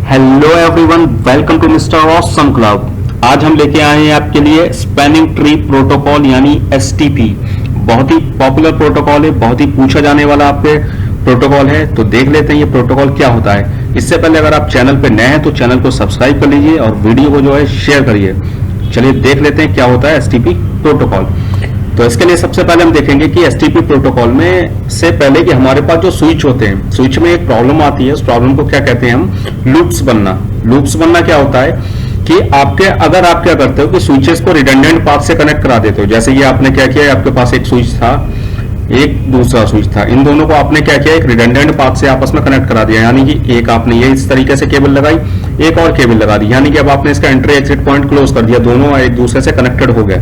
Hello everyone, welcome to mister awesome club. आज हम लेके आए हैं आपके लिए स्पैनिंग ट्री प्रोटोकॉल यानी एसटीपी। बहुत ही पॉपुलर प्रोटोकॉल है, बहुत ही पूछा जाने वाला आपके प्रोटोकॉल है। तो देख लेते हैं ये प्रोटोकॉल क्या होता है। इससे पहले अगर आप चैनल पे नए हैं तो चैनल को सब्सक्राइब कर लीजिए और वीडियो को जो है शेयर करिए। चलिए देख लेते हैं क्या होता है एसटीपी प्रोटोकॉल। तो इसके लिए सबसे पहले हम देखेंगे कि एसटीपी प्रोटोकॉल में से पहले कि हमारे पास जो स्विच होते हैं, स्विच में एक प्रॉब्लम आती है। उस प्रॉब्लम को क्या कहते हैं हम? लूप्स बनना। लूप्स बनना क्या होता है कि अगर आप क्या करते हो कि स्विचेस को रिडंडेंट पाथ से कनेक्ट करा देते हो। जैसे ये आपने क्या किया, आपके पास एक स्विच था, एक दूसरा स्विच था, इन दोनों को आपने क्या किया, एक रिडंडेंट पाथ से आपस में कनेक्ट करा दिया। यानी कि एक आपने ये इस तरीके से केबल लगाई, एक और केबल लगा दी, यानी कि अब आपने इसका एंट्री एग्जिट पॉइंट क्लोज कर दिया, दोनों एक दूसरे से कनेक्टेड हो गए।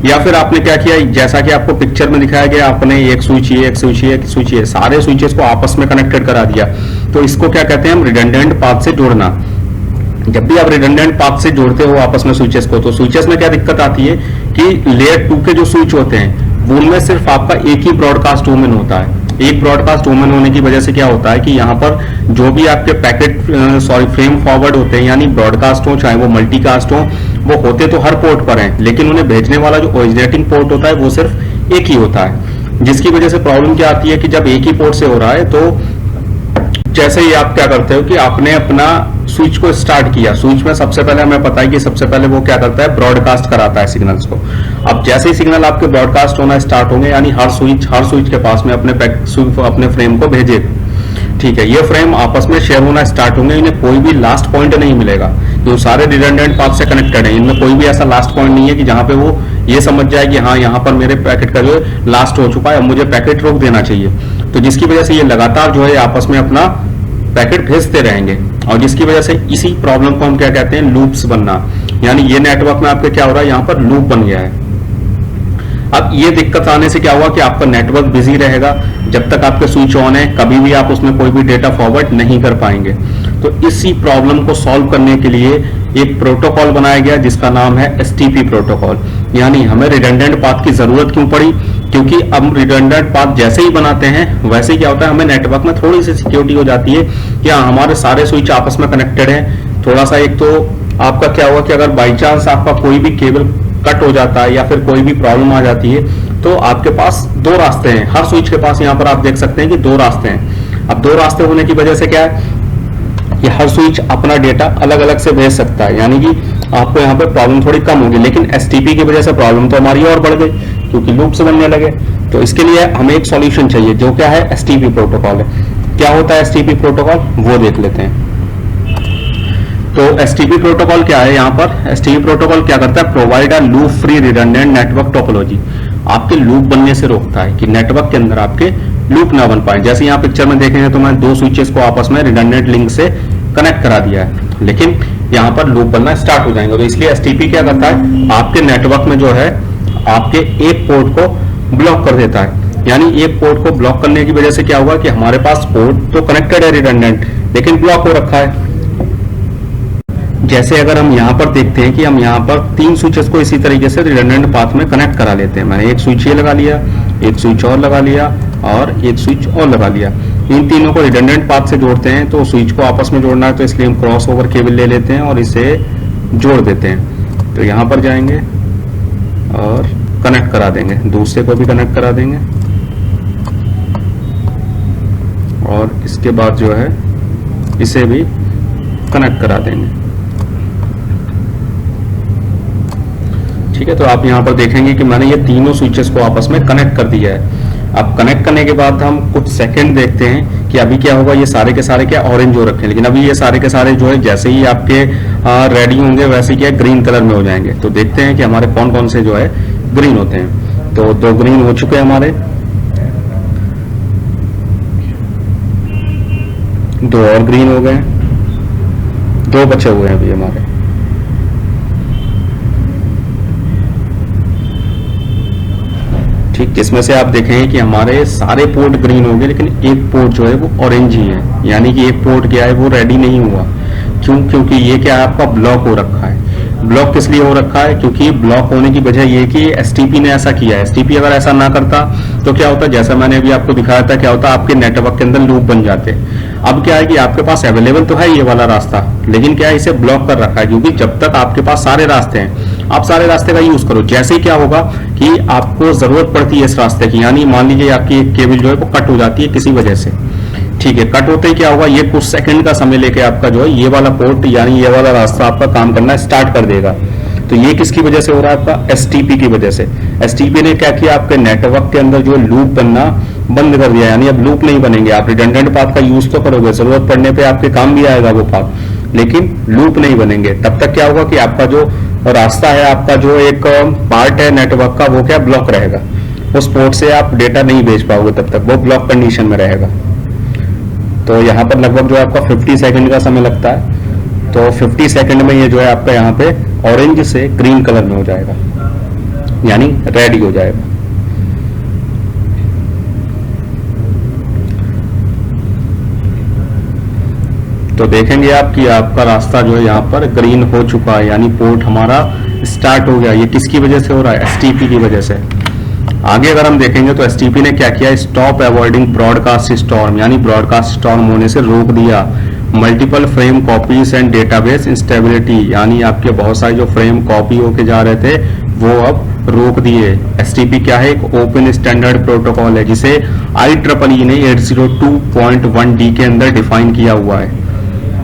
या फिर आपने क्या किया, जैसा कि आपको पिक्चर में दिखाया गया, आपने एक स्विच ये, एक स्विच ये, एक स्विच ये, सारे स्विचेस को आपस में कनेक्टेड करा दिया। तो इसको क्या कहते हैं हम? रिडंडेंट पाथ से जोड़ना। जब भी आप रिडंडेंट पाथ से जोड़ते हो आपस में स्विचेस को, तो स्विचेस में क्या दिक्कत आती है कि लेयर 2 के जो स्विच होते हैं वो उनमें सिर्फ आपका एक ही ब्रॉडकास्ट वूमेन होता है। एक ब्रॉडकास्ट वूमेन होने की वजह से क्या होता है कि यहाँ पर जो भी आपके पैकेट फ्रेम फॉरवर्ड होते हैं, यानी ब्रॉडकास्ट हो चाहे वो मल्टीकास्ट हो, वो होते तो हर पोर्ट पर हैं, लेकिन उन्हें भेजने वाला जो ओरिजिनेटिंग पोर्ट होता है वो सिर्फ एक ही होता है। जिसकी वजह से प्रॉब्लम क्या आती है कि जब एक ही पोर्ट से हो रहा है तो जैसे ही आप क्या करते हो कि आपने अपना स्विच को स्टार्ट किया, स्विच में सबसे पहले हमें पता है कि सबसे पहले वो क्या करता है, ब्रॉडकास्ट कराता है सिग्नल्स को। अब जैसे ही सिग्नल आपके ब्रॉडकास्ट होना स्टार्ट होंगे, यानी हर स्विच के पास में अपने फ्रेम को भेजे, ठीक है, ये फ्रेम आपस में शेयर होना स्टार्ट होंगे। इन्हें कोई भी लास्ट पॉइंट नहीं मिलेगा, जो सारे रिडंडेंट पाथ से कनेक्टेड है। इनमें कोई भी ऐसा लास्ट पॉइंट नहीं है कि जहां पे वो ये समझ जाए कि हाँ यहाँ पर मेरे पैकेट का जो लास्ट हो चुका है, अब मुझे पैकेट रोक देना चाहिए। तो जिसकी वजह से ये लगातार जो है आपस में अपना पैकेट भेजते रहेंगे, और जिसकी वजह से इसी प्रॉब्लम को हम क्या कहते हैं, लूप्स बनना। यानी ये नेटवर्क में आपके क्या हो रहा है, यहाँ पर लूप बन गया है। अब ये दिक्कत आने से क्या हुआ कि आपका नेटवर्क बिजी रहेगा जब तक आपके स्विच ऑन है, कभी भी आप उसमें कोई भी डेटा फॉरवर्ड नहीं कर पाएंगे। तो इसी प्रॉब्लम को सॉल्व करने के लिए एक प्रोटोकॉल बनाया गया जिसका नाम है एसटीपी प्रोटोकॉल। यानी हमें रिडंडेंट पाथ की जरूरत क्यों पड़ी? क्योंकि अब रिडंडेंट पाथ जैसे ही बनाते हैं वैसे ही क्या होता है, हमें नेटवर्क में थोड़ी सी सिक्योरिटी हो जाती है कि हाँ हमारे सारे स्विच आपस में कनेक्टेड हैं। थोड़ा सा एक तो आपका क्या हुआ कि अगर बाई चांस आपका कोई भी केबल कट हो जाता है या फिर कोई भी प्रॉब्लम आ जाती है तो आपके पास दो रास्ते हैं। हर स्विच के पास यहाँ पर आप देख सकते हैं कि दो रास्ते हैं। अब दो रास्ते होने की वजह से क्या है कि हर स्विच अपना डेटा अलग अलग से भेज सकता है, यानी कि आपको यहाँ पर प्रॉब्लम थोड़ी कम होगी। लेकिन एसटीपी की वजह से प्रॉब्लम तो हमारी और बढ़ गई क्योंकि लूप्स बनने लगे। तो इसके लिए हमें एक सॉल्यूशन चाहिए, जो क्या है, एसटीपी प्रोटोकॉल है। क्या होता है एसटीपी प्रोटोकॉल, वो देख लेते हैं। तो एसटीपी प्रोटोकॉल क्या है? यहाँ पर एसटीपी प्रोटोकॉल क्या करता है, provide a loop free redundant network topology. आपके लूप बनने से रोकता है कि नेटवर्क के अंदर आपके लूप ना बन पाए। जैसे यहाँ पिक्चर में देखेंगे तो मैं दो स्विचेस को आपस में रिडंडेंट लिंक से कनेक्ट करा दिया है, लेकिन यहाँ पर लूप बनना स्टार्ट हो जाएंगे। तो इसलिए एसटीपी क्या करता है, आपके नेटवर्क में जो है आपके एक पोर्ट को ब्लॉक कर देता है। यानी एक पोर्ट को ब्लॉक करने की वजह से क्या हुआ कि हमारे पास पोर्ट तो कनेक्टेड है रिडंडेंट, लेकिन ब्लॉक हो रखा है। जैसे अगर हम यहाँ पर देखते हैं कि हम यहाँ पर तीन स्विचेस को इसी तरीके से रिडंडेंट पाथ में कनेक्ट करा लेते हैं। मैंने एक स्विच ये लगा लिया, एक स्विच और लगा लिया और एक स्विच और लगा लिया। इन तीनों को रिडंडेंट पाथ से जोड़ते हैं। तो स्विच को आपस में जोड़ना है तो इसलिए हम क्रॉस ओवर केबल ले लेते हैं और इसे जोड़ देते हैं। तो यहाँ पर जाएंगे और कनेक्ट करा देंगे, दूसरे को भी कनेक्ट करा देंगे और इसके बाद जो है इसे भी कनेक्ट करा देंगे। ठीक है, तो आप यहाँ पर देखेंगे कि मैंने ये तीनों स्विचेस को आपस में कनेक्ट कर दिया है। अब कनेक्ट करने के बाद हम कुछ सेकंड देखते हैं कि अभी क्या होगा। ये सारे के सारे क्या ऑरेंज हो रखे हैं, लेकिन अभी ये सारे के सारे जो है जैसे ही आपके रेडी होंगे वैसे क्या ग्रीन कलर में हो जाएंगे। तो देखते हैं कि हमारे कौन कौन से जो है ग्रीन होते हैं। तो दो ग्रीन हो चुके हैं हमारे, दो और ग्रीन हो गए, दो बचे हुए हैं अभी हमारे। ठीक, जिसमें से आप देखेंगे कि हमारे सारे पोर्ट ग्रीन हो गए, लेकिन एक पोर्ट जो है वो ऑरेंज ही है। यानी कि एक पोर्ट क्या है, वो रेडी नहीं हुआ। क्यों? क्योंकि ये क्या है, आपका ब्लॉक हो रखा है। ब्लॉक किस लिए हो रखा है? क्योंकि ब्लॉक होने की वजह ये कि एसटीपी ने ऐसा किया है। एसटीपी अगर ऐसा ना करता तो क्या होता, जैसा मैंने अभी आपको दिखाया था, क्या होता, आपके नेटवर्क के अंदर लूप बन जाते। अब क्या है कि आपके पास अवेलेबल तो है ये वाला रास्ता, लेकिन क्या है इसे ब्लॉक कर रखा है, क्योंकि जब तक आपके पास सारे रास्ते हैं आप सारे रास्ते का यूज करो। जैसे ही क्या होगा कि आपको जरूरत पड़ती है इस रास्ते की, यानी मान लीजिए आपकी एक केबल जो है वो कट हो जाती है किसी वजह से, ठीक है, कट होते ही क्या होगा, ये कुछ सेकंड का समय लेके आपका जो है ये वाला पोर्ट यानी ये वाला रास्ता आपका काम करना स्टार्ट कर देगा। तो ये किसकी वजह से हो रहा है, आपका एसटीपी की वजह से। एसटीपी ने क्या किया, आपके नेटवर्क के अंदर जो लूप बनना बंद कर दिया, यानी अब लूप नहीं बनेंगे। आप रिडंडेंट पाथ का यूज तो करोगे, जरूरत पड़ने पे आपके काम भी आएगा वो पाथ, लेकिन लूप नहीं बनेंगे। तब तक क्या होगा कि आपका जो रास्ता है, आपका जो एक पार्ट है नेटवर्क का, वो क्या ब्लॉक रहेगा, उस पोर्ट से आप डेटा नहीं भेज पाओगे, तब तक वो ब्लॉक कंडीशन में रहेगा। तो यहाँ पर लगभग जो आपका 50 सेकंड का समय लगता है, तो 50 सेकंड में ये जो है आपका यहाँ पे ऑरेंज से ग्रीन कलर में हो जाएगा, यानी रेडी हो जाएगा। तो देखेंगे आप कि आपका रास्ता जो है यहाँ पर ग्रीन हो चुका है, यानी पोर्ट हमारा स्टार्ट हो गया। ये किसकी वजह से हो रहा है, एसटीपी की वजह से। आगे अगर हम देखेंगे तो एसटीपी ने क्या किया, स्टॉप अवॉइडिंग ब्रॉडकास्ट स्टॉर्म, यानी ब्रॉडकास्ट स्टॉर्म होने से रोक दिया। Multiple frame copies and database instability, यानी आपके बहुत सारे जो फ्रेम कॉपी होके जा रहे थे वो अब रोक दिए। एसटीपी क्या है, एक ओपन स्टैंडर्ड प्रोटोकॉल है जिसे IEEE ने 802.1d के अंदर डिफाइन किया हुआ है।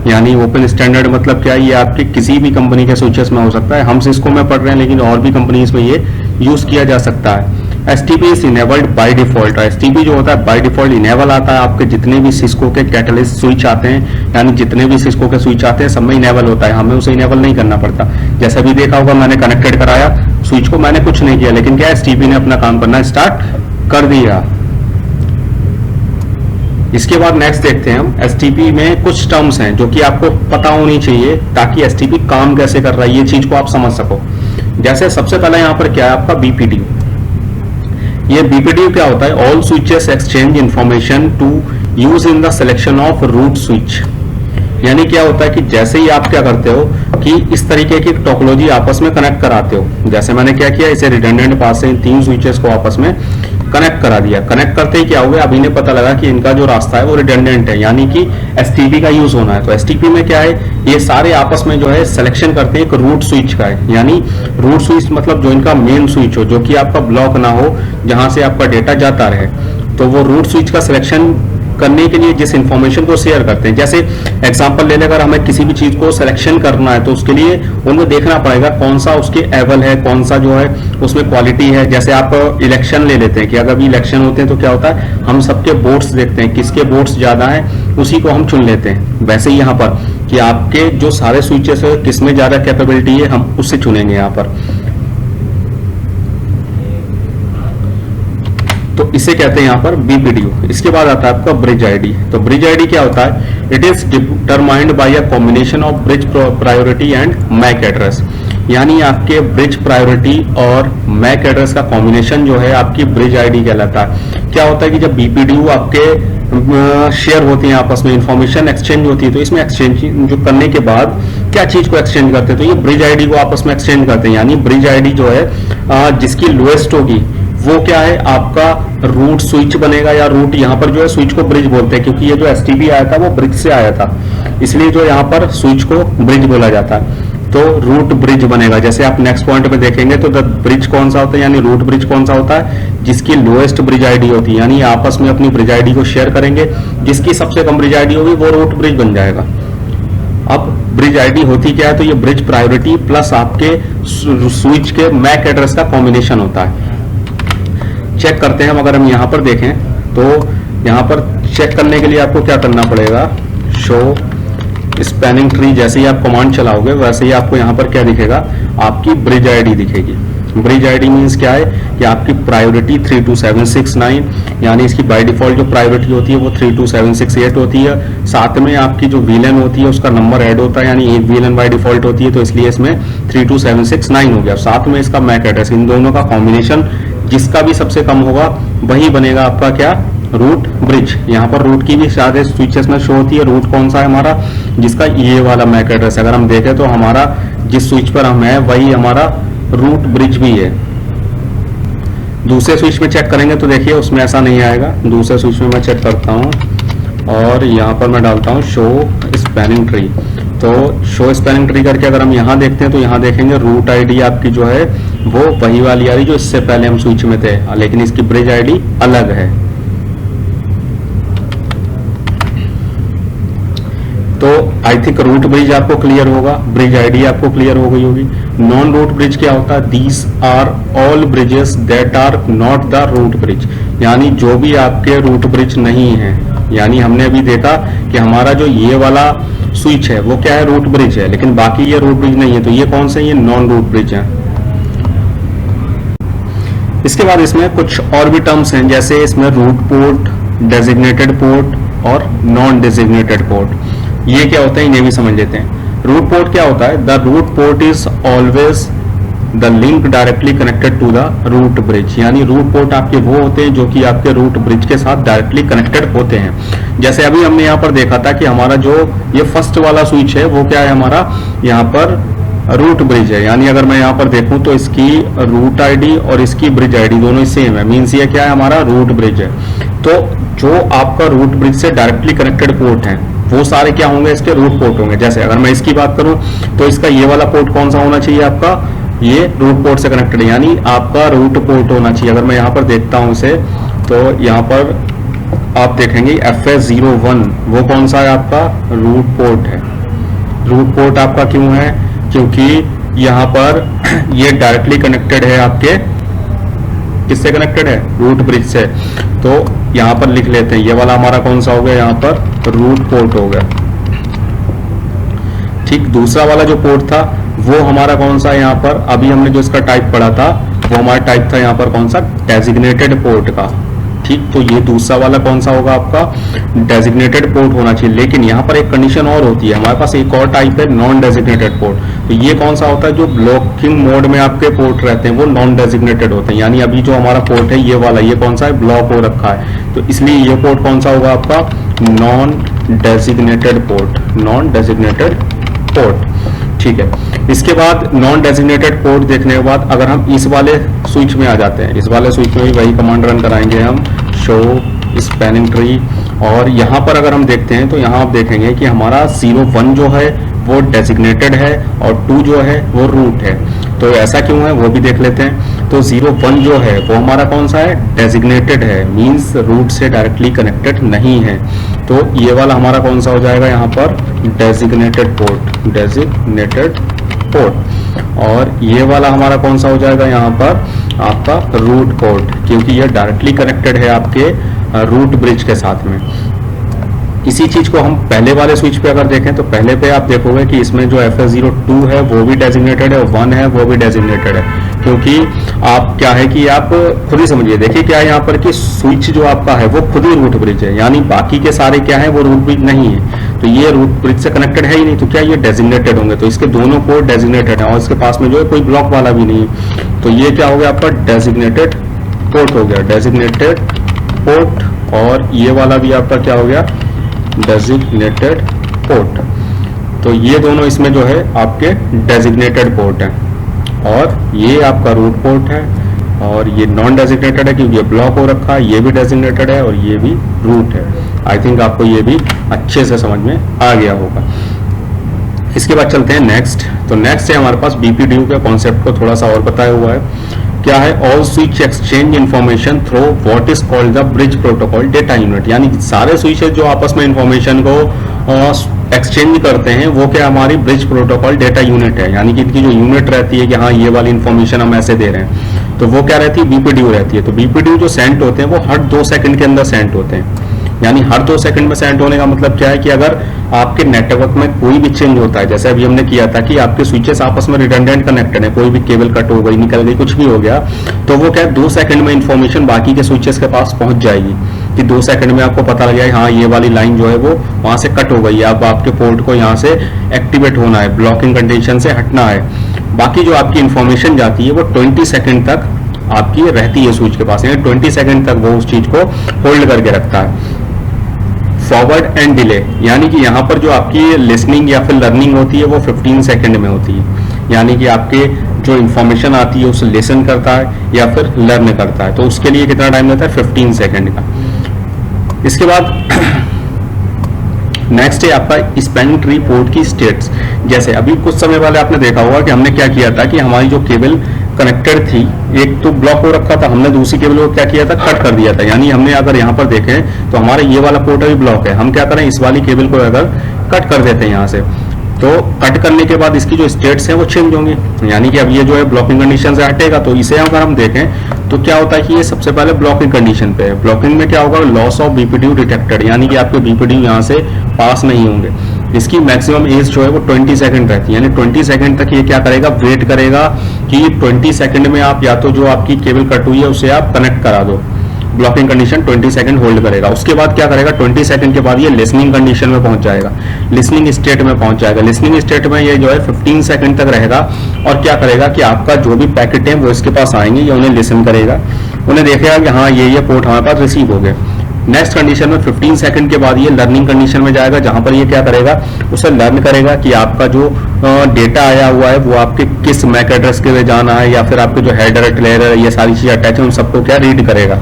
यानी ओपन स्टैंडर्ड मतलब क्या है, ये आपके किसी भी कंपनी के स्विचेस में हो सकता है। हम सिस्को में पढ़ रहे हैं, लेकिन और भी कंपनीज में ये यूज किया जा सकता है। STP is enabled by default. STP जो होता है बाय डिफॉल्ट इनेबल आता है, आपके जितने भी सिस्को के कैटलिस्ट स्विच आते हैं, यानी जितने भी सिस्को के स्विच आते हैं सब में इनेबल होता है, हमें उसे इनेबल नहीं करना पड़ता। जैसा भी देखा होगा, मैंने कनेक्टेड कराया स्विच को, मैंने कुछ नहीं किया, लेकिन क्या एसटीपी ने अपना काम करना स्टार्ट कर दिया। इसके बाद नेक्स्ट देखते हैं हम, एसटीपी में कुछ टर्म्स हैं जो कि आपको पता होनी चाहिए ताकि एसटीपी काम कैसे कर रहा है ये चीज को आप समझ सको। जैसे सबसे पहले यहाँ पर क्या है आपका बीपीडीयू। ये बीपीडीयू क्या होता है, all switches exchange information to use in the selection of root switch. यानी क्या होता है कि जैसे ही आप क्या करते हो कि इस तरीके की टोपोलॉजी आपस में कनेक्ट कराते हो, जैसे मैंने क्या किया, इसे रिडंडेंट पाथ से इन तीन स्विचेस को आपस में कनेक्ट करा दिया। कनेक्ट करते ही क्या हो गया, अब इन्हें पता लगा कि इनका जो रास्ता है वो रिडंडेंट है, यानी कि एसटीपी का यूज होना है। तो एसटीपी में क्या है, ये सारे आपस में जो है सिलेक्शन करते हैं एक रूट स्विच का है, यानी रूट स्विच मतलब जो इनका मेन स्विच हो, जो कि आपका ब्लॉक ना हो, जहां से आपका डेटा जाता रहे। तो वो रूट स्विच का सिलेक्शन करने के लिए जिस इंफॉर्मेशन को शेयर करते हैं, जैसे एग्जांपल ले लें, अगर हमें किसी भी चीज को सिलेक्शन करना है तो उसके लिए उनको देखना पड़ेगा कौन सा उसके एवल है, कौन सा जो है उसमें क्वालिटी है। जैसे आप इलेक्शन ले लेते हैं कि अगर भी इलेक्शन होते हैं तो क्या होता है, हम सबके वोट्स देखते हैं, किसके वोट्स ज्यादा हैं उसी को हम चुन लेते हैं। वैसे ही यहाँ पर कि आपके जो सारे स्विचेस है किसमें ज्यादा कैपेबिलिटी है, हम उससे चुनेंगे यहाँ पर। तो इसे कहते हैं यहाँ पर बीपीडीयू। इसके बाद आता है आपका ब्रिज आईडी। तो ब्रिज आईडी क्या होता है, it is determined by a combination of bridge priority and MAC address. यानी आपके ब्रिज प्रायोरिटी और मैक एड्रेस का कॉम्बिनेशन जो है आपकी ब्रिज आईडी कहलाता है। क्या होता है कि जब बीपीडीयू आपके शेयर होती है, आपस में इंफॉर्मेशन एक्सचेंज होती है, तो इसमें एक्सचेंज जो करने के बाद क्या चीज को एक्सचेंज करते हैं, तो ये ब्रिज आईडी को आपस में एक्सचेंज करते हैं। यानी ब्रिज आईडी जो है जिसकी लोएस्ट होगी वो क्या है, आपका रूट स्विच बनेगा, या रूट यहाँ पर जो है स्विच को ब्रिज बोलते हैं, क्योंकि ये जो एसटीपी आया था वो ब्रिज से आया था, इसलिए जो यहाँ पर स्विच को ब्रिज बोला जाता है। तो रूट ब्रिज बनेगा। जैसे आप नेक्स्ट पॉइंट में देखेंगे तो द ब्रिज कौन सा होता है, यानी रूट ब्रिज कौन सा होता है, जिसकी लोएस्ट ब्रिज आईडी होती है, यानी आपस में अपनी ब्रिज आईडी को शेयर करेंगे, जिसकी सबसे कम ब्रिज आईडी होगी वो रूट ब्रिज बन जाएगा। अब ब्रिज आईडी होती क्या है, तो ये ब्रिज प्रायोरिटी प्लस आपके स्विच के मैक एड्रेस का कॉम्बिनेशन होता है। चेक करते हैं हम, अगर हम यहाँ पर देखें तो यहाँ पर चेक करने के लिए आपको क्या करना पड़ेगा, शो स्पैनिंग ट्री। जैसे ही आप कमांड चलाओगे वैसे ही आपको यहाँ पर क्या दिखेगा, आपकी ब्रिज आईडी दिखेगी। ब्रिज आईडी मींस क्या है कि आपकी प्रायोरिटी 32769, यानी इसकी बाय डिफॉल्ट जो प्रायोरिटी होती है वो 32768 होती है। साथ में आपकी जो वीलन होती है उसका नंबर ऐड होता है, यानी एक वीलन बाय डिफॉल्ट होती है, तो इसलिए इसमें 32769 हो गया। साथ में इसका मैक एड्रेस, इन दोनों का कॉम्बिनेशन जिसका भी सबसे कम होगा वही बनेगा आपका क्या, रूट ब्रिज। यहाँ पर रूट की भी सारे स्विचेस में शो होती है। रूट कौन सा है हमारा, जिसका ये वाला मैक एड्रेस। अगर हम देखें तो हमारा जिस स्विच पर हम है वही हमारा रूट ब्रिज भी है। दूसरे स्विच में चेक करेंगे तो देखिए उसमें ऐसा नहीं आएगा। दूसरे स्विच में मैं चेक करता हूँ, और यहाँ पर मैं डालता हूँ शो स्पैनिंग ट्री। तो शो स्पैनिंग ट्री करके अगर हम यहाँ देखते हैं तो यहाँ देखेंगे रूट आईडी आपकी जो है वो वही वाली आ रही जो इससे पहले हम स्विच में थे, लेकिन इसकी ब्रिज आईडी अलग है। तो आई थिंक रूट ब्रिज आपको क्लियर होगा, ब्रिज आईडी आपको क्लियर हो गई होगी। नॉन रूट ब्रिज क्या होता है? These are all bridges that are not the root bridge, यानी जो भी आपके रूट ब्रिज नहीं है। यानी हमने अभी देखा कि हमारा जो ये वाला स्विच है वो क्या है? रूट ब्रिज है, लेकिन बाकी ये रूट ब्रिज नहीं है। तो ये कौन से? ये नॉन रूट ब्रिज है। इसके बाद इसमें कुछ और भी टर्म्स हैं, जैसे इसमें रूट पोर्ट, डेजिग्नेटेड पोर्ट और नॉन डेजिग्नेटेड पोर्ट। ये क्या होता है इन्हें भी समझ लेते हैं। रूट पोर्ट क्या होता है? The root port is always the link directly connected to the root bridge, यानी रूट पोर्ट आपके वो होते हैं जो कि आपके रूट ब्रिज के साथ डायरेक्टली कनेक्टेड होते हैं। जैसे अभी हमने यहाँ पर देखा था कि हमारा जो ये फर्स्ट वाला स्विच है वो क्या है? हमारा यहाँ पर रूट ब्रिज है। यानी अगर मैं यहाँ पर देखूं तो इसकी रूट आईडी और इसकी ब्रिज आईडी दोनों सेम है, मीन्स ये क्या है? हमारा रूट ब्रिज है। तो जो आपका रूट ब्रिज से डायरेक्टली कनेक्टेड पोर्ट है वो सारे क्या होंगे? इसके रूट पोर्ट होंगे। जैसे अगर मैं इसकी बात करूं तो इसका ये वाला पोर्ट कौन सा होना चाहिए? आपका ये रूट पोर्ट से कनेक्टेड है, यानी आपका रूट पोर्ट होना चाहिए। अगर मैं यहाँ पर देखता हूं इसे तो यहाँ पर आप देखेंगे FS01 वो कौन सा है? आपका रूट पोर्ट है। रूट पोर्ट आपका क्यों है? क्योंकि यहाँ पर ये डायरेक्टली कनेक्टेड है आपके किससे कनेक्टेड है? रूट ब्रिज से। तो यहाँ पर लिख लेते हैं, ये वाला हमारा कौन सा हो गया? यहाँ पर रूट पोर्ट हो गया। ठीक, दूसरा वाला जो पोर्ट था वो हमारा कौन सा है? यहाँ पर अभी हमने जो इसका टाइप पढ़ा था वो हमारा टाइप था यहाँ पर कौन सा? डेजिग्नेटेड पोर्ट का। ठीक, तो ये दूसरा वाला कौन सा होगा? आपका डेजिग्नेटेड पोर्ट होना चाहिए। लेकिन यहाँ पर एक कंडीशन और होती है, हमारे पास एक और टाइप है नॉन डेजिग्नेटेड पोर्ट। तो ये कौन सा होता है? जो ब्लॉकिंग मोड में आपके पोर्ट रहते हैं वो नॉन डेजिग्नेटेड होते हैं। यानी अभी जो हमारा पोर्ट है ये वाला, ये कौन सा है? ब्लॉक हो रखा है, तो इसलिए ये पोर्ट कौन सा होगा? आपका non designated port. Non designated port, ठीक है। इसके बाद नॉन डेजिग्नेटेड पोर्ट देखने के बाद अगर हम इस वाले स्विच में आ जाते हैं, इस वाले स्विच में भी वही कमांड रन कराएंगे हम, शो स्पैनिंग ट्री। और यहाँ पर अगर हम देखते हैं तो यहाँ आप देखेंगे कि हमारा 01 जो है वो डेजिग्नेटेड है और 2 जो है वो रूट है। तो ऐसा क्यों है वो भी देख लेते हैं। तो 01 जो है वो हमारा कौन सा है? डेजिग्नेटेड है, मींस रूट से डायरेक्टली कनेक्टेड नहीं है। तो ये वाला हमारा कौन सा हो जाएगा? यहाँ पर डेजिग्नेटेड पोर्ट, डेजिग्नेटेड पोर्ट। और ये वाला हमारा कौन सा हो जाएगा? यहाँ पर आपका रूट पोर्ट, क्योंकि ये डायरेक्टली कनेक्टेड है आपके रूट ब्रिज के साथ में। इसी चीज को हम पहले वाले स्विच पे अगर देखें तो पहले पे आप देखोगे कि इसमें जो FS02 है वो भी डेजिग्नेटेड है और 1 है वो भी डेजिग्नेटेड है। क्योंकि आप क्या है कि आप खुद ही समझिए, देखिए क्या है यहाँ पर कि स्विच जो आपका है वो खुद ही रूट ब्रिज है, यानी बाकी के सारे क्या है वो रूट ब्रिज नहीं है। तो ये रूट ब्रिज से कनेक्टेड है ही नहीं, तो क्या ये डेजिग्नेटेड होंगे? तो इसके दोनों पोर्ट डेजिग्नेटेड है और इसके पास में जो है कोई ब्लॉक वाला भी नहीं है। तो ये क्या हो गया? आपका डेजिग्नेटेड पोर्ट हो गया, डेजिग्नेटेड पोर्ट। और ये वाला भी आपका क्या हो गया? Designated port. तो ये दोनों इसमें जो है आपके डेजिग्नेटेड पोर्ट हैं और ये आपका रूट पोर्ट है। और ये नॉन डेजिग्नेटेड है क्योंकि ये ब्लॉक हो रखा है, ये भी डेजिग्नेटेड है और ये भी रूट है। आई थिंक आपको ये भी अच्छे से समझ में आ गया होगा। इसके बाद चलते हैं नेक्स्ट। तो नेक्स्ट है हमारे पास BPDU के कॉन्सेप्ट को थोड़ा सा और बताया हुआ है। क्या है? All switch exchange information through what is called the bridge protocol data unit, यानी सारे स्विचेस जो आपस में इंफॉर्मेशन को एक्सचेंज करते हैं वो क्या हमारी ब्रिज प्रोटोकॉल डेटा यूनिट है। यानी कि इनकी जो यूनिट रहती है कि हाँ ये वाली इंफॉर्मेशन हम ऐसे दे रहे हैं, तो वो क्या रहती है? BPDU रहती है। तो BPDU जो सेंड होते हैं वो हर 2 सेकंड के अंदर सेंड होते हैं। यानी हर 2 सेकंड में सेंड होने का मतलब क्या है कि अगर आपके नेटवर्क में कोई भी चेंज होता है, जैसे अभी हमने किया था कि आपके स्विचेस आपस में रिडंडेंट कनेक्टेड है, कोई भी केबल कट हो गई, निकल गई, कुछ भी हो गया, तो वो क्या है 2 सेकंड में इंफॉर्मेशन बाकी के स्विचेस के पास पहुंच जाएगी कि 2 सेकंड में आपको पता लग जाए हाँ ये वाली लाइन जो है वो वहां से कट हो गई है, अब आपके पोर्ट को यहाँ से एक्टिवेट होना है, ब्लॉकिंग कंडीशन से हटना है। बाकी जो आपकी इंफॉर्मेशन जाती है वो 20 सेकंड तक आपकी रहती है स्विच के पास, यानी 20 सेकंड तक वो उस चीज को होल्ड करके रखता है। फॉरवर्ड एंड डिले, यानी कि यहाँ पर जो आपकी लिसनिंग या फिर लर्निंग होती है वो 15 सेकंड में होती है, यानी कि आपके जो इंफॉर्मेशन आती है उसे लिसन करता है या फिर लर्न करता है, तो उसके लिए कितना टाइम लेता है? 15 सेकंड का। इसके बाद नेक्स्ट है आपका स्पैनिंग ट्री पोर्ट की स्टेट्स। जैसे अभी कुछ समय पहले आपने देखा होगा कि हमने क्या किया था कि हमारी जो केबल कनेक्टेड थी, एक तो ब्लॉक हो रखा था, हमने दूसरी केबल को क्या किया था, कट कर दिया था। यानी हमने अगर यहाँ पर देखें तो हमारा ये वाला पोर्ट अभी ब्लॉक है, हम क्या करें, इस वाली केबल को अगर कट कर देते हैं यहाँ से, तो कट करने के बाद इसकी जो स्टेट्स हैं वो चेंज होंगी। यानी कि अब ये जो है ब्लॉकिंग कंडीशन से हटेगा। तो इसे अगर हम देखें तो क्या होता है कि ये सबसे पहले ब्लॉकिंग कंडीशन पे है। ब्लॉकिंग में क्या होगा, लॉस ऑफ बीपीडीयू डिटेक्टेड, यानी कि आपके बीपीडीयू यहाँ से पास नहीं होंगे। इसकी मैक्सिमम एज जो है वो 20 सेकंड रहती है, यानी 20 सेकंड तक ये क्या करेगा, वेट करेगा कि 20 सेकंड में आप या तो जो आपकी केबल कट हुई है उसे आप कनेक्ट करा दो। ब्लॉकिंग कंडीशन 20 सेकंड होल्ड करेगा। उसके बाद क्या करेगा, 20 सेकंड के बाद ये लिसनिंग कंडीशन में पहुंच जाएगा, लिसनिंग स्टेट में पहुंच जाएगा। लिसनिंग स्टेट में ये जो है 15 सेकंड तक रहेगा और क्या करेगा कि आपका जो भी पैकेट है वो इसके पास आएंगे, ये उन्हें लिसन करेगा, उन्हें देखेगा कि हाँ ये पोर्ट हमारे पास रिसीव हो गए। नेक्स्ट कंडीशन में 15 सेकंड के बाद ये लर्निंग कंडीशन में जाएगा, जहां पर ये क्या करेगा, उसे लर्न करेगा कि आपका जो डेटा आया हुआ है वो आपके किस मैक एड्रेस के लिए जाना है, या फिर आपके जो हेडर टेलर ये सारी चीजें अटैच है उन सबको क्या रीड करेगा।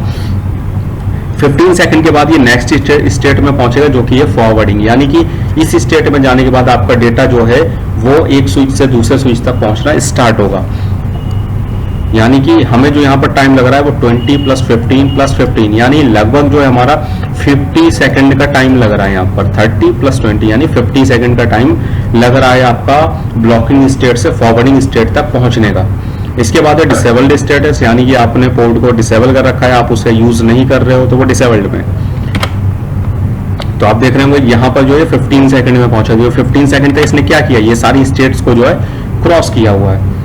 15 सेकंड के बाद ये नेक्स्ट स्टेट में पहुंचेगा जो कि है फॉरवर्डिंग, यानी कि इस स्टेट में जाने के बाद आपका डेटा जो है वो एक स्विच से दूसरे स्विच तक पहुंचना स्टार्ट होगा। यानी कि हमें जो यहाँ पर टाइम लग रहा है वो 20 + 15 + 15, यानी लगभग जो है हमारा 50 सेकंड का टाइम लग रहा है। यहाँ पर 30 + 20 यानी 50 सेकंड का टाइम लग रहा है आपका ब्लॉकिंग स्टेट से फॉरवर्डिंग स्टेट तक पहुंचने का। इसके बाद है डिसेबल्ड स्टेटस, यानी कि आपने पोर्ट को डिसेबल कर रखा है, आप उसे यूज नहीं कर रहे हो तो वो डिसेबल्ड में। तो आप देख रहे होंगे यहाँ पर जो है 15 सेकंड में पहुंचा, जो 15 सेकंड तक इसने क्या किया, ये सारी स्टेट्स को जो है क्रॉस किया हुआ है।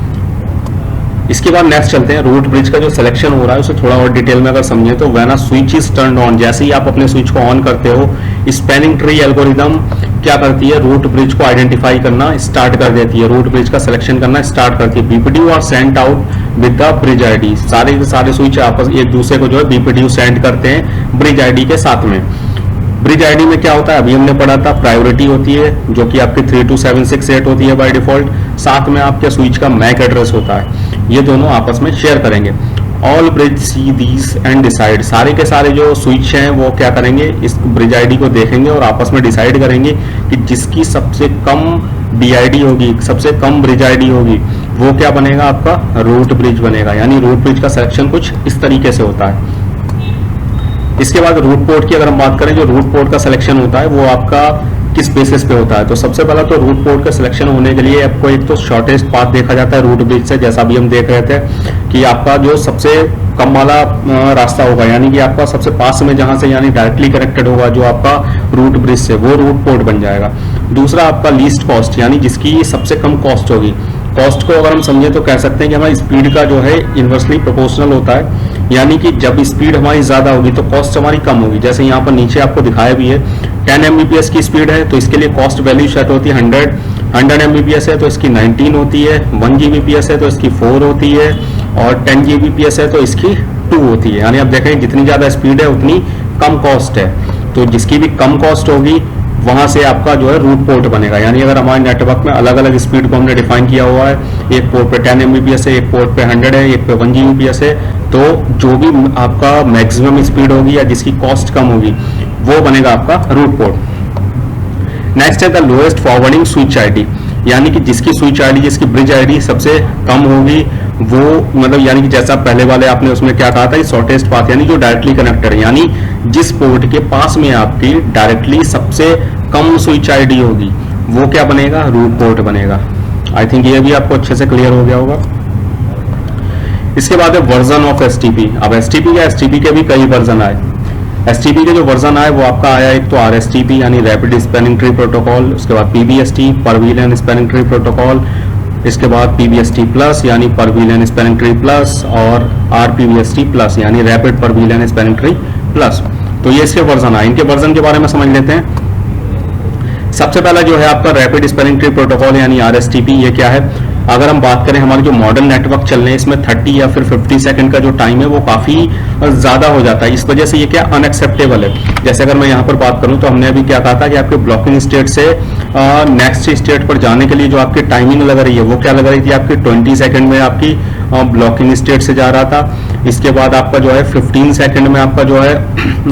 इसके बाद नेक्स्ट चलते हैं, रूट ब्रिज का जो सिलेक्शन हो रहा है उसे थोड़ा और डिटेल में अगर समझें तो when a switch is turned on, जैसे ही आप अपने स्विच को ऑन करते हो, स्पैनिंग ट्री एल्गोरिदम क्या करती है, रूट ब्रिज को आइडेंटिफाई करना स्टार्ट कर देती है, रूट ब्रिज का सिलेक्शन करना स्टार्ट करती है। BPDU are sent out with the bridge ID, सारे के सारे स्विच आपस एक दूसरे को जो है बीपीडीयू सेंड करते हैं ब्रिज आईडी के साथ में। ब्रिज आईडी में क्या होता है, अभी हमने पढ़ा था, प्रायोरिटी होती है जो कि आपकी 32768 होती है बाय डिफॉल्ट, साथ में आपके स्विच का मैक एड्रेस होता है, ये दोनों आपस में शेयर करेंगे। All bridge see these and decide, सारे के सारे जो स्विच हैं वो क्या करेंगे, इस ब्रिज आईडी को देखेंगे और आपस में डिसाइड करेंगे कि जिसकी सबसे कम बीआईडी होगी, सबसे कम ब्रिज आईडी होगी, वो क्या बनेगा, आपका रूट ब्रिज बनेगा। यानी रूट ब्रिज का सिलेक्शन कुछ इस तरीके से होता है। इसके बाद रूट पोर्ट की अगर हम बात करें, जो रूट पोर्ट का सिलेक्शन होता है वो आपका किस बेसिस पे होता है, तो सबसे पहला तो रूट पोर्ट का सिलेक्शन होने के लिए आपको एक तो शॉर्टेस्ट पाथ देखा जाता है रूट ब्रिज से, जैसा भी हम देख रहे थे कि आपका जो सबसे कम वाला रास्ता होगा, यानी कि आपका सबसे पास में जहां से यानी डायरेक्टली कनेक्टेड होगा जो आपका रूट ब्रिज से, वो रूट पोर्ट बन जाएगा। दूसरा आपका लीस्ट कॉस्ट, यानी जिसकी सबसे कम कॉस्ट होगी। कॉस्ट को अगर हम समझे तो कह सकते हैं कि हमारी स्पीड का जो है इनवर्सली प्रोपोर्शनल होता है, यानी कि जब स्पीड हमारी ज्यादा होगी तो कॉस्ट हमारी कम होगी। जैसे यहाँ पर नीचे आपको दिखाया भी है 10 Mbps की स्पीड है तो इसके लिए कॉस्ट वैल्यू सेट होती है 100 Mbps है तो इसकी 19 होती है, 1 Gbps है तो इसकी 4 होती है, और 10 Gbps है तो इसकी 2 होती है। यानी आप देखें जितनी ज्यादा स्पीड है उतनी कम कॉस्ट है, तो जिसकी भी कम कॉस्ट होगी वहां से आपका जो है रूट पोर्ट बनेगा। यानी अगर हमारे नेटवर्क में अलग अलग स्पीड को हमने डिफाइन किया हुआ है, एक पोर्ट पे 10 Mbps है, एक पोर्ट पे 100 है, एक पे 1 Gbps है, तो जो भी आपका मैक्सिमम स्पीड होगी या जिसकी कॉस्ट कम होगी वो बनेगा आपका रूट पोर्ट। नेक्स्ट है the lowest forwarding switch ID, यानी कि जिसकी स्विच आईडी, जिसकी ब्रिज आईडी सबसे कम होगी वो, मतलब यानी कि जैसा पहले वाले आपने उसमें क्या कहा था, शॉर्टेस्ट पाथ, यानी जो डायरेक्टली कनेक्टेड है, यानी जिस पोर्ट के पास में आपकी डायरेक्टली सबसे कम स्विच आईडी होगी वो क्या बनेगा, रूट पोर्ट बनेगा। आई थिंक ये भी आपको अच्छे से क्लियर हो गया होगा। इसके बाद है वर्जन ऑफ एसटीपी। अब एसटीपी या एसटीपी के भी कई वर्जन आए। एसटीपी के जो वर्जन आए वो आपका आया एक तो आरएसटीपी यानी रैपिड स्पैनिंग ट्री प्रोटोकॉल, उसके बाद पीबीएसटी परवीलियन स्पैनिंग ट्री प्रोटोकॉल, इसके बाद पीबीएसटी प्लस यानी परवीलियन स्पैनिंग ट्री प्लस, और आरपीवीएसटी प्लस यानी रैपिड परवीलियन स्पैनिंग ट्री प्लस। तो ये इसके वर्जन आए, इनके वर्जन के बारे में समझ लेते हैं। सबसे पहला जो है आपका रैपिड स्पैनिंग ट्री प्रोटोकॉल यानी आरएसटीपी, ये क्या है, अगर हम बात करें हमारे जो मॉडर्न नेटवर्क चल रहे हैं इसमें 30 या फिर 50 सेकंड का जो टाइम है वो काफी ज्यादा हो जाता है, इस वजह से ये क्या अनएक्सेप्टेबल है। जैसे अगर मैं यहाँ पर बात करूं तो हमने अभी क्या कहा था कि आपके ब्लॉकिंग स्टेट से नेक्स्ट स्टेट पर जाने के लिए जो आपकी टाइमिंग लग रही है वो क्या लग रही थी, आपकी 20 सेकंड में आपकी ब्लॉकिंग स्टेट से जा रहा था। इसके बाद आपका जो है 15 सेकंड में आपका जो है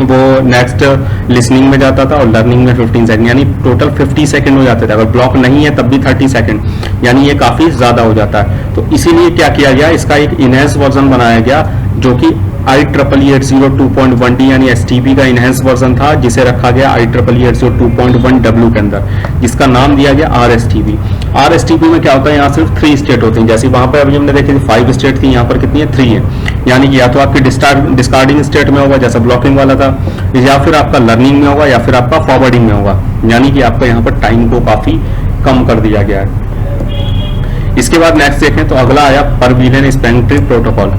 वो नेक्स्ट लिसनिंग में जाता था और लर्निंग में 15 सेकंड, यानी टोटल 50 सेकंड हो जाते थे। अगर ब्लॉक नहीं है तब भी 30 सेकंड, यानी ये काफी ज्यादा हो जाता है। तो इसीलिए क्या किया गया, इसका एक इनहेंस वर्जन बनाया गया जो कि IEEE 802.1D यानी STP का इनहेंस वर्जन था, जिसे रखा गया IEEE 802.1W के अंदर, जिसका नाम दिया गया RSTP। RSTP में क्या होता है, यहाँ सिर्फ 3 स्टेट होती हैं, जैसे वहां पर अभी हमने देखी थी 5 स्टेट थी, यहाँ पर कितनी है, 3 है। यानी कि या तो आपकी डिस्कार्डिंग स्टेट में होगा जैसा ब्लॉकिंग वाला था, या फिर आपका लर्निंग में होगा, या फिर आपका फॉरवर्डिंग में होगा। यानी कि आपका यहाँ पर टाइम को काफी कम कर दिया गया है। इसके बाद नेक्स्ट देखें तो अगला आया पर वीलेन स्पैनिंग ट्री प्रोटोकॉल।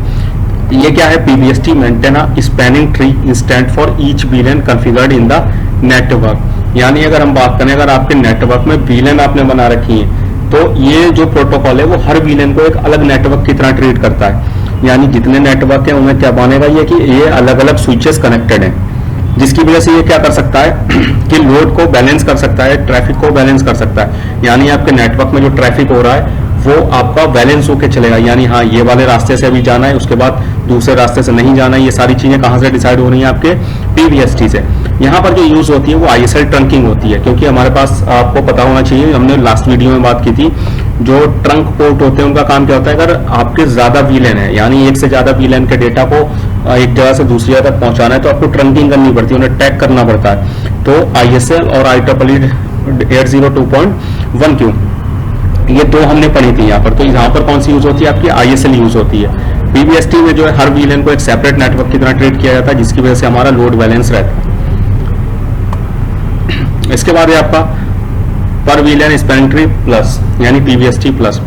ये क्या है, PBST maintain a spanning tree instant for each VLAN configured in the network. यानी अगर हम बात करें, अगर आपके नेटवर्क में वीलेन आपने बना रखी है, तो ये जो प्रोटोकॉल है वो हर वीलेन को एक अलग नेटवर्क की तरह ट्रीट करता है। यानी जितने नेटवर्क हैं उनमें क्या बनेगा, ये कि ये अलग अलग स्विचेस कनेक्टेड हैं, जिसकी वजह से ये क्या कर सकता है कि लोड को बैलेंस कर सकता है, ट्रैफिक को बैलेंस कर सकता है। यानी आपके नेटवर्क में जो ट्रैफिक हो रहा है वो आपका बैलेंस होके चलेगा, यानी हाँ ये वाले रास्ते से अभी जाना है, उसके बाद दूसरे रास्ते से नहीं जाना है। ये सारी चीजें कहाँ से डिसाइड हो रही हैं, आपके PBST से। यहाँ पर जो यूज होती है वो ISL ट्रंकिंग होती है, क्योंकि हमारे पास आपको पता होना चाहिए, हमने लास्ट वीडियो में बात की थी, जो ट्रंक पोर्ट होते हैं उनका काम क्या होता है, अगर आपके ज्यादा वीलेन है, यानी एक से ज्यादा वीलेन के डेटा को एक जगह से दूसरी जगह तक पहुंचाना है, तो आपको ट्रंकिंग करनी पड़ती है, उन्हें टैग करना पड़ता है। तो ISL और IEEE 802.1Q ये दो हमने पढ़ी थी यहाँ पर। तो यहाँ पर कौन सी यूज होती है, आपकी ISL यूज होती है। PBST में जो है हर वीलेन को एक सेपरेट नेटवर्क की तरह ट्रीट किया जाता है, जिसकी वजह से हमारा लोड बैलेंस रहता है। इसके बाद है आपका पर वीलेन स्पैनिंग ट्री प्लस यानी PBST प्लस।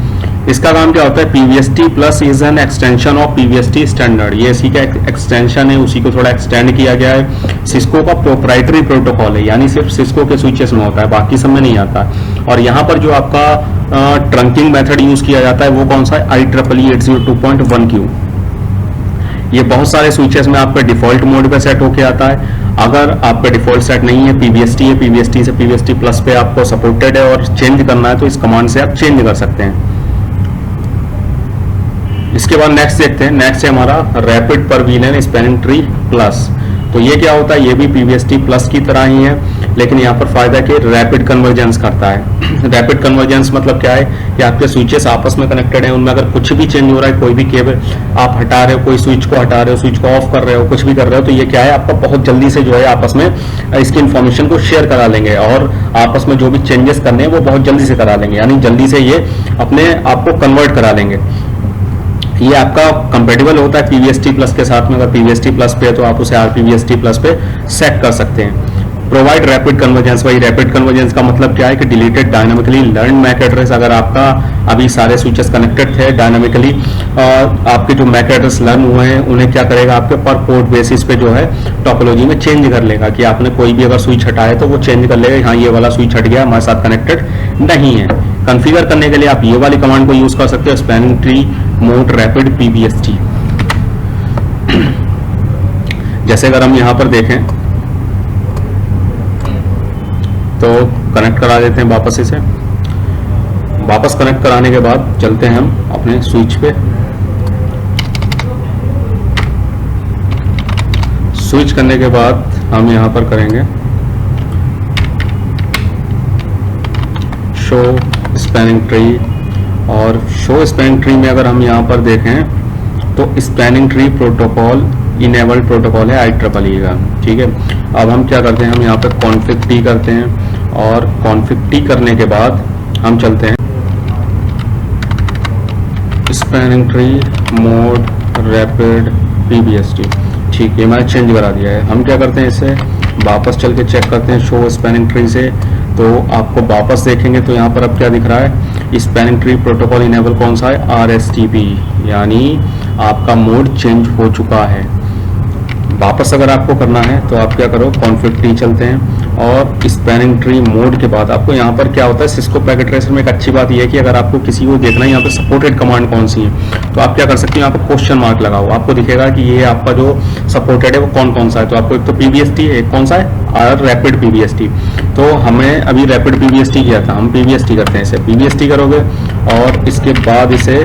इसका काम क्या होता है, PBST plus is an extension of PBST standard. ये इसी का एक्सटेंशन है, उसी को थोड़ा एक्सटेंड किया गया है। सिस्को का प्रोप्राइटरी प्रोटोकॉल है, यानी सिर्फ सिस्को के स्विचेस में होता है, बाकी सब में नहीं आता। और यहाँ पर जो आपका ट्रंकिंग मेथड यूज किया जाता है वो कौन सा है, IEEE 802.1Q। ये बहुत सारे स्विचेस में आपका डिफॉल्ट मोड पे सेट होके आता है। अगर आपका डिफॉल्ट सेट नहीं है, PBST है, PBST से PBST प्लस पे आपको सपोर्टेड है और चेंज करना है तो इस कमांड से आप चेंज कर सकते हैं। इसके बाद नेक्स्ट देखते हैं, नेक्स्ट है हमारा रैपिड पर वीलेन स्पैनिंग ट्री प्लस। तो ये क्या होता है, ये भी PBST प्लस की तरह ही है, लेकिन यहाँ पर फायदा कि रैपिड कन्वर्जेंस करता है। रैपिड कन्वर्जेंस मतलब क्या है कि आपके स्विचेस आपस में कनेक्टेड हैं, उनमें अगर कुछ भी चेंज हो रहा है, कोई भी केबल आप हटा रहे हो, कोई स्विच को हटा रहे हो, स्विच को ऑफ कर रहे हो, कुछ भी कर रहे हो, तो ये क्या है, आपका बहुत जल्दी से जो है आपस में इसकी इन्फॉर्मेशन को शेयर करा लेंगे और आपस में जो भी चेंजेस करने हैं वो बहुत जल्दी से करा लेंगे, यानी जल्दी से ये अपने आप को कन्वर्ट करा लेंगे। ये आपका कंपेटेबल होता है PBST प्लस के साथ में। अगर PBST प्लस पे है तो आप उसे RPBST प्लस पे सेट कर सकते हैं। Provide rapid convergence. भाई रैपिड कन्वर्जेंस का मतलब क्या है कि deleted dynamically learn MAC address. अगर आपका अभी सारे स्विचेस कनेक्टेड थे डायनामिकली, आपके जो मैक एड्रेस लर्न हुए हैं उन्हें क्या करेगा, आपके पर पोर्ट बेसिस पे जो है टोपोलॉजी में चेंज कर लेगा कि आपने कोई भी अगर स्विच हटाया तो वो चेंज कर लेगा, हाँ ये वाला स्विच हट गया, हमारे साथ कनेक्टेड नहीं है। कॉन्फ़िगर करने के लिए आप ये वाली कमांड को यूज कर सकते हो, spanning tree mode rapid PBST। जैसे अगर हम यहाँ पर देखें तो कनेक्ट करा देते हैं वापस इसे। वापस कनेक्ट कराने के बाद चलते हैं हम अपने स्विच पे। स्विच करने के बाद हम यहाँ पर करेंगे शो स्पैनिंग ट्री, और शो स्पैनिंग ट्री में अगर हम यहाँ पर देखें तो spanning tree protocol enabled protocol है IEEE का, ठीक है। अब हम क्या करते हैं, हम यहाँ पर कॉन्फ़िग T करते हैं और कॉन्फ़िग T करने के बाद हम चलते हैं spanning tree mode rapid PBST, ठीक है। मैंने चेंज करा दिया है। हम क्या करते हैं, इसे वापस चल के चेक करते हैं शो स्पैनिंग ट्री से। तो आपको वापस देखेंगे तो यहाँ पर अब क्या दिख रहा है, स्पैनिंग ट्री प्रोटोकॉल इनेबल कौन सा है, RSTP, यानी आपका मोड चेंज हो चुका है। वापस अगर आपको करना है तो आप क्या करो, कॉन्फ़िग T चलते हैं और स्पैनिंग ट्री मोड के बाद आपको यहाँ पर क्या होता है, सिस्को पैकेट ट्रेसर में एक अच्छी बात यह है कि अगर आपको किसी को देखना है यहाँ पे सपोर्टेड कमांड कौन सी है, तो आप क्या कर सकते हो, यहाँ पर क्वेश्चन मार्क लगाओ, आपको दिखेगा कि ये आपका जो सपोर्टेड है वो कौन कौन सा है। तो आपको एक तो PBST है, एक कौन सा है, रैपिड PBST। तो हमें अभी रैपिड PBST किया था, हम PBST करते हैं इसे। PBST करोगे और इसके बाद इसे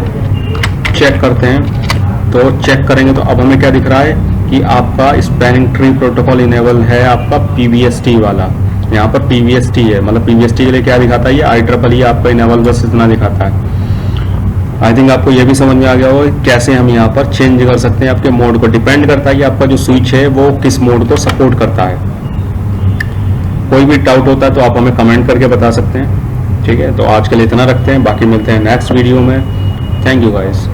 चेक करते हैं। तो चेक करेंगे तो अब हमें क्या दिख रहा है कि आपका स्पैनिंग ट्री प्रोटोकॉल इनेबल है आपका PBST वाला। यहाँ पर PBST है, मतलब PBST के लिए क्या दिखाता है ये IEEE आपका इनेबल बस इतना दिखाता है। आई थिंक आपको ये भी समझ में आ गया होगा कैसे हम यहाँ पर चेंज कर सकते हैं। आपके मोड को डिपेंड करता है कि आपका जो स्विच है वो किस मोड को सपोर्ट करता है। कोई भी डाउट होता है तो आप हमें कमेंट करके बता सकते हैं। ठीक है, तो आज के लिए इतना रखते हैं, बाकी मिलते हैं नेक्स्ट वीडियो में। Thank you guys.